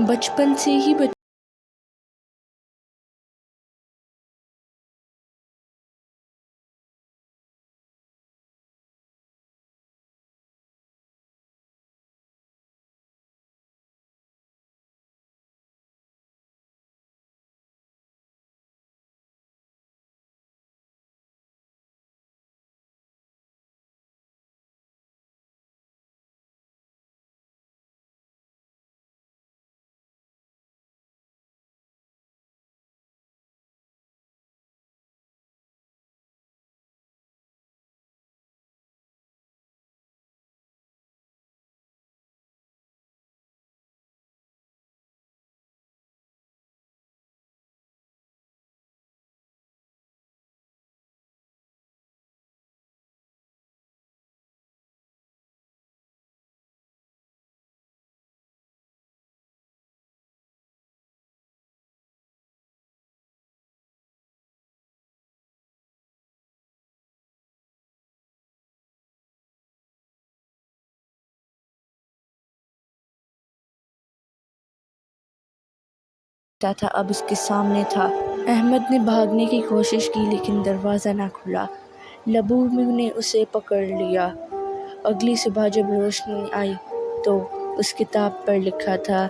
बचपन से ही बचा था, अब उसके सामने था। अहमद ने भागने की कोशिश की लेकिन दरवाज़ा ना खुला। लबू ने उसे पकड़ लिया। अगली सुबह जब रोशनी आई तो उस किताब पर लिखा था,